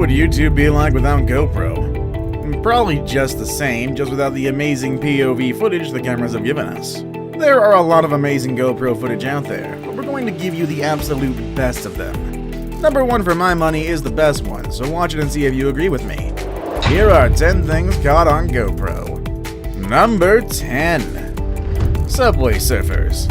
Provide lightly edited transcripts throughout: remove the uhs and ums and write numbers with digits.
would YouTube be like without GoPro? Probably just the same, just without the amazing POV footage the cameras have given us. There are a lot of amazing GoPro footage out there, but we're going to give you the absolute best of them. Number 1 for my money is the best one, so watch it and see if you agree with me. Here are 10 things caught on GoPro. Number 10. Subway Surfers.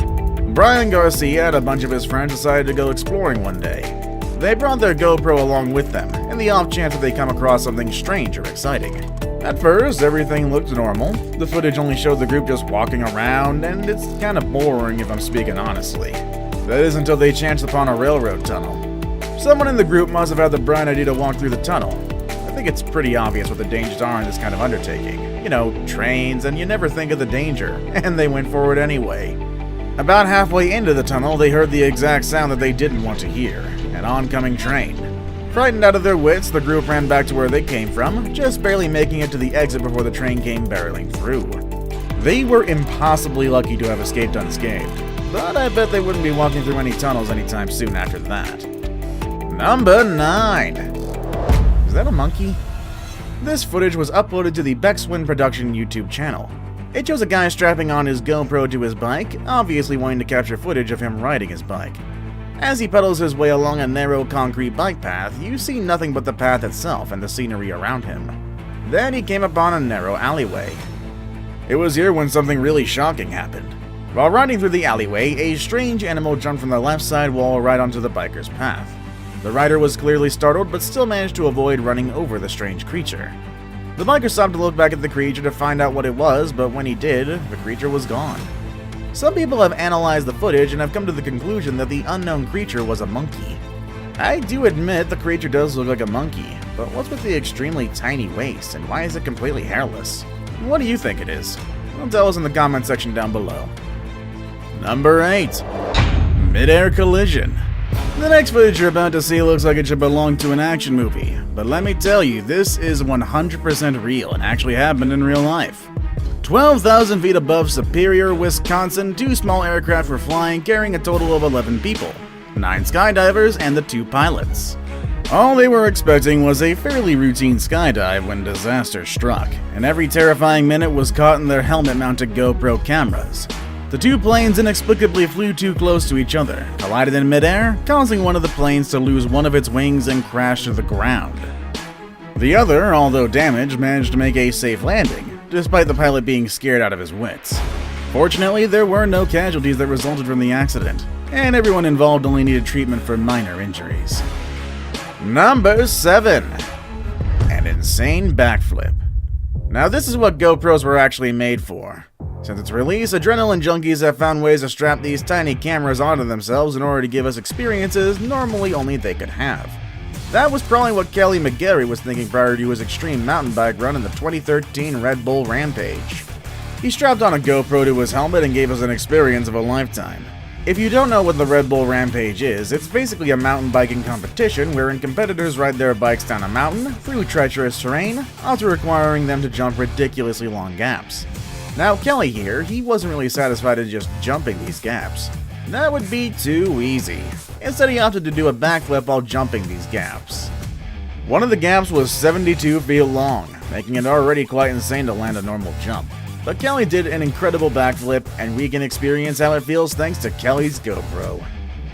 Brian Garcia and a bunch of his friends decided to go exploring one day. They brought their GoPro along with them, in the off chance that they come across something strange or exciting. At first, everything looked normal. The footage only showed the group just walking around, and it's kinda boring if I'm speaking honestly. That is until they chanced upon a railroad tunnel. Someone in the group must have had the bright idea to walk through the tunnel. I think it's pretty obvious what the dangers are in this kind of undertaking. You know, trains, and you never think of the danger, and they went forward anyway. About halfway into the tunnel, they heard the exact sound that they didn't want to hear. An oncoming train. Frightened out of their wits, the group ran back to where they came from, just barely making it to the exit before the train came barreling through. They were impossibly lucky to have escaped unscathed, but I bet they wouldn't be walking through any tunnels anytime soon after that. Number 9. Is that a monkey? This footage was uploaded to the Bexwin Production YouTube channel. It shows a guy strapping on his GoPro to his bike, obviously wanting to capture footage of him riding his bike. As he pedals his way along a narrow concrete bike path, you see nothing but the path itself and the scenery around him. Then he came upon a narrow alleyway. It was here when something really shocking happened. While riding through the alleyway, a strange animal jumped from the left side wall right onto the biker's path. The rider was clearly startled but still managed to avoid running over the strange creature. The biker stopped to look back at the creature to find out what it was, but when he did, the creature was gone. Some people have analyzed the footage and have come to the conclusion that the unknown creature was a monkey. I do admit the creature does look like a monkey, but what's with the extremely tiny waist and why is it completely hairless? What do you think it is? Well, tell us in the comment section down below. Number 8. Mid-air collision. The next footage you're about to see looks like it should belong to an action movie, but let me tell you, this is 100% real and actually happened in real life. 12,000 feet above Superior, Wisconsin, 2 small aircraft were flying, carrying a total of 11 people, 9 skydivers and the 2 pilots. All they were expecting was a fairly routine skydive when disaster struck, and every terrifying minute was caught in their helmet-mounted GoPro cameras. The 2 planes inexplicably flew too close to each other, collided in midair, causing one of the planes to lose one of its wings and crash to the ground. The other, although damaged, managed to make a safe landing, despite the pilot being scared out of his wits. Fortunately, there were no casualties that resulted from the accident, and everyone involved only needed treatment for minor injuries. Number 7. An insane backflip. Now this is what GoPros were actually made for. Since its release, adrenaline junkies have found ways to strap these tiny cameras onto themselves in order to give us experiences normally only they could have. That was probably what Kelly McGarry was thinking prior to his extreme mountain bike run in the 2013 Red Bull Rampage. He strapped on a GoPro to his helmet and gave us an experience of a lifetime. If you don't know what the Red Bull Rampage is, it's basically a mountain biking competition wherein competitors ride their bikes down a mountain, through treacherous terrain, often requiring them to jump ridiculously long gaps. Now Kelly here, he wasn't really satisfied in just jumping these gaps. That would be too easy. Instead, he opted to do a backflip while jumping these gaps. One of the gaps was 72 feet long, making it already quite insane to land a normal jump. But Kelly did an incredible backflip, and we can experience how it feels thanks to Kelly's GoPro.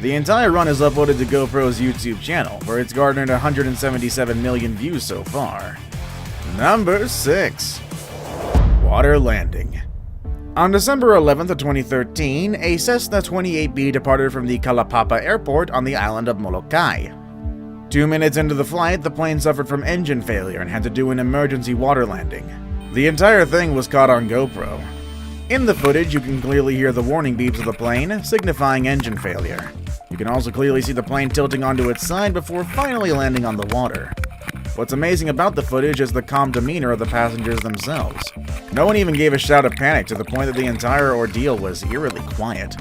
The entire run is uploaded to GoPro's YouTube channel, where it's garnered 177 million views so far. Number 6. Water landing. On December 11th of 2013, a Cessna 28B departed from the Kalapapa Airport on the island of Molokai. 2 minutes into the flight, the plane suffered from engine failure and had to do an emergency water landing. The entire thing was caught on GoPro. In the footage, you can clearly hear the warning beeps of the plane, signifying engine failure. You can also clearly see the plane tilting onto its side before finally landing on the water. What's amazing about the footage is the calm demeanor of the passengers themselves. No one even gave a shout of panic to the point that the entire ordeal was eerily quiet.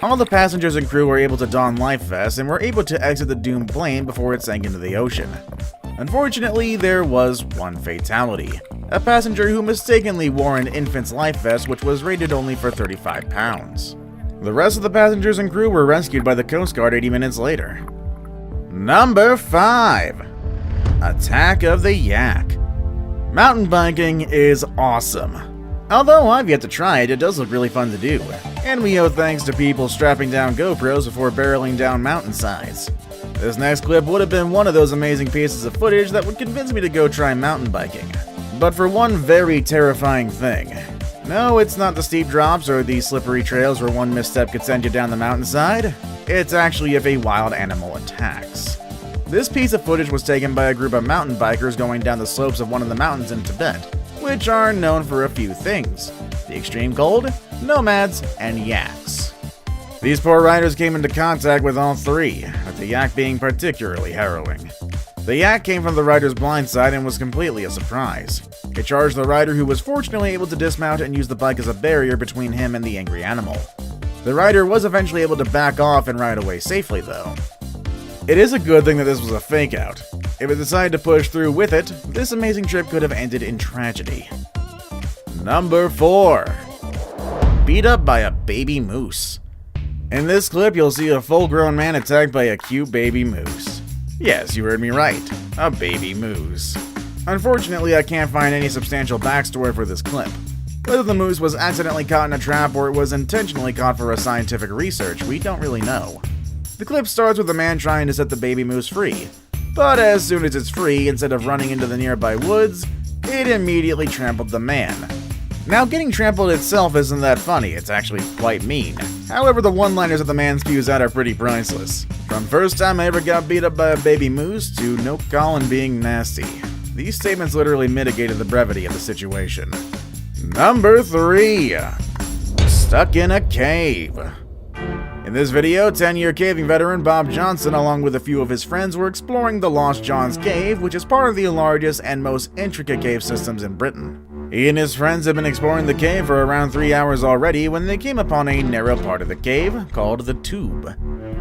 All the passengers and crew were able to don life vests and were able to exit the doomed plane before it sank into the ocean. Unfortunately, there was one fatality. A passenger who mistakenly wore an infant's life vest which was rated only for 35 pounds. The rest of the passengers and crew were rescued by the Coast Guard 80 minutes later. Number 5. Attack of the Yak. Mountain biking is awesome. Although I've yet to try it, it does look really fun to do. And we owe thanks to people strapping down GoPros before barreling down mountainsides. This next clip would have been one of those amazing pieces of footage that would convince me to go try mountain biking. But for one very terrifying thing. No, it's not the steep drops or the slippery trails where one misstep could send you down the mountainside. It's actually if a wild animal attacks. This piece of footage was taken by a group of mountain bikers going down the slopes of one of the mountains in Tibet, which are known for a few things: the extreme cold, nomads, and yaks. These poor riders came into contact with all three, with the yak being particularly harrowing. The yak came from the rider's blind side and was completely a surprise. It charged the rider, who was fortunately able to dismount and use the bike as a barrier between him and the angry animal. The rider was eventually able to back off and ride away safely, though. It is a good thing that this was a fake out. If it decided to push through with it, this amazing trip could have ended in tragedy. Number 4. Beat up by a baby moose. In this clip, you'll see a full-grown man attacked by a cute baby moose. Yes, you heard me right. A baby moose. Unfortunately, I can't find any substantial backstory for this clip. Whether the moose was accidentally caught in a trap or it was intentionally caught for a scientific research, we don't really know. The clip starts with a man trying to set the baby moose free, but as soon as it's free, instead of running into the nearby woods, it immediately trampled the man. Now, getting trampled itself isn't that funny, it's actually quite mean. However, the one-liners that the man spews out are pretty priceless. From first time I ever got beat up by a baby moose to no Colin being nasty. These statements literally mitigated the brevity of the situation. Number 3. Stuck in a cave. In this video, 10-year caving veteran Bob Johnson, along with a few of his friends, were exploring the Lost John's Cave, which is part of the largest and most intricate cave systems in Britain. He and his friends had been exploring the cave for around 3 hours already when they came upon a narrow part of the cave called the Tube.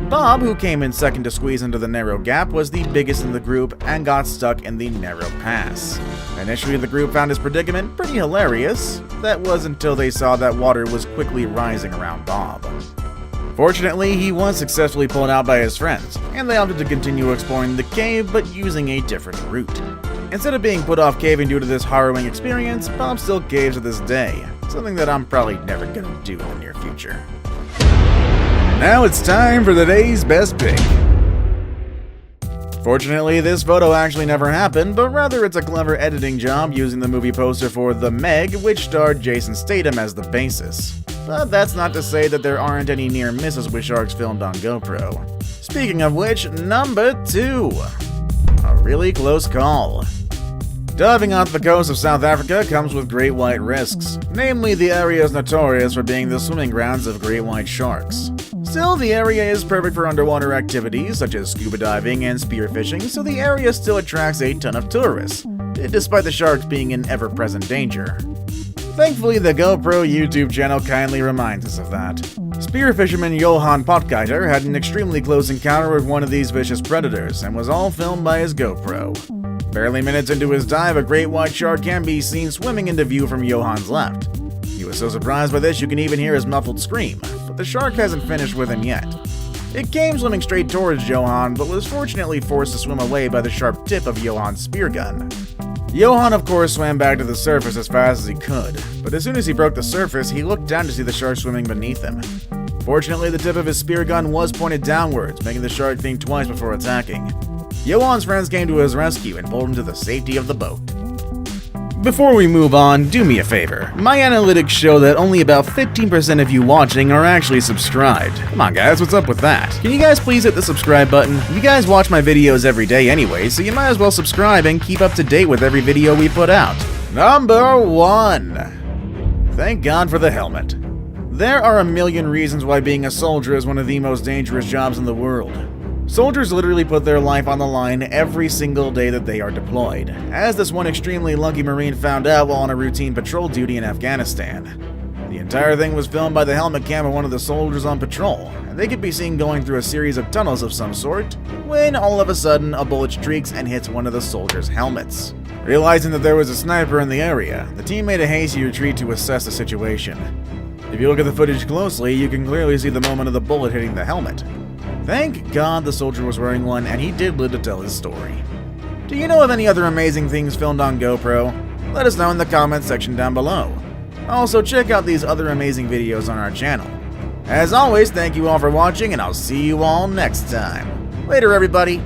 Bob, who came in second to squeeze into the narrow gap, was the biggest in the group and got stuck in the narrow pass. Initially, the group found his predicament pretty hilarious. That was until they saw that water was quickly rising around Bob. Fortunately, he was successfully pulled out by his friends, and they opted to continue exploring the cave but using a different route. Instead of being put off caving due to this harrowing experience, Bob still caves to this day, something that I'm probably never gonna do in the near future. Now it's time for the day's best pick. Fortunately, this photo actually never happened, but rather it's a clever editing job using the movie poster for The Meg, which starred Jason Statham as the basis. But that's not to say that there aren't any near misses with sharks filmed on GoPro. Speaking of which, number 2. A really close call. Diving off the coast of South Africa comes with great white risks. Namely, the area is notorious for being the swimming grounds of great white sharks. Still, the area is perfect for underwater activities such as scuba diving and spearfishing, so the area still attracts a ton of tourists, despite the sharks being in ever-present danger. Thankfully, the GoPro YouTube channel kindly reminds us of that. Spear fisherman Johan Potgieter had an extremely close encounter with one of these vicious predators, and was all filmed by his GoPro. Barely minutes into his dive, a great white shark can be seen swimming into view from Johan's left. He was so surprised by this you can even hear his muffled scream, but the shark hasn't finished with him yet. It came swimming straight towards Johan, but was fortunately forced to swim away by the sharp tip of Johan's spear gun. Johan, of course, swam back to the surface as fast as he could, but as soon as he broke the surface, he looked down to see the shark swimming beneath him. Fortunately, the tip of his spear gun was pointed downwards, making the shark think twice before attacking. Johan's friends came to his rescue and pulled him to the safety of the boat. Before we move on, do me a favor. My analytics show that only about 15% of you watching are actually subscribed. Come on guys, what's up with that? Can you guys please hit the subscribe button? You guys watch my videos every day anyway, so you might as well subscribe and keep up to date with every video we put out. Number 1. Thank God for the helmet. There are a million reasons why being a soldier is one of the most dangerous jobs in the world. Soldiers literally put their life on the line every single day that they are deployed, as this one extremely lucky Marine found out while on a routine patrol duty in Afghanistan. The entire thing was filmed by the helmet cam of one of the soldiers on patrol, and they could be seen going through a series of tunnels of some sort, when all of a sudden a bullet streaks and hits one of the soldiers' helmets. Realizing that there was a sniper in the area, the team made a hasty retreat to assess the situation. If you look at the footage closely, you can clearly see the moment of the bullet hitting the helmet. Thank God the soldier was wearing one and he did live to tell his story. Do you know of any other amazing things filmed on GoPro? Let us know in the comments section down below. Also, check out these other amazing videos on our channel. As always, thank you all for watching, and I'll see you all next time. Later, everybody!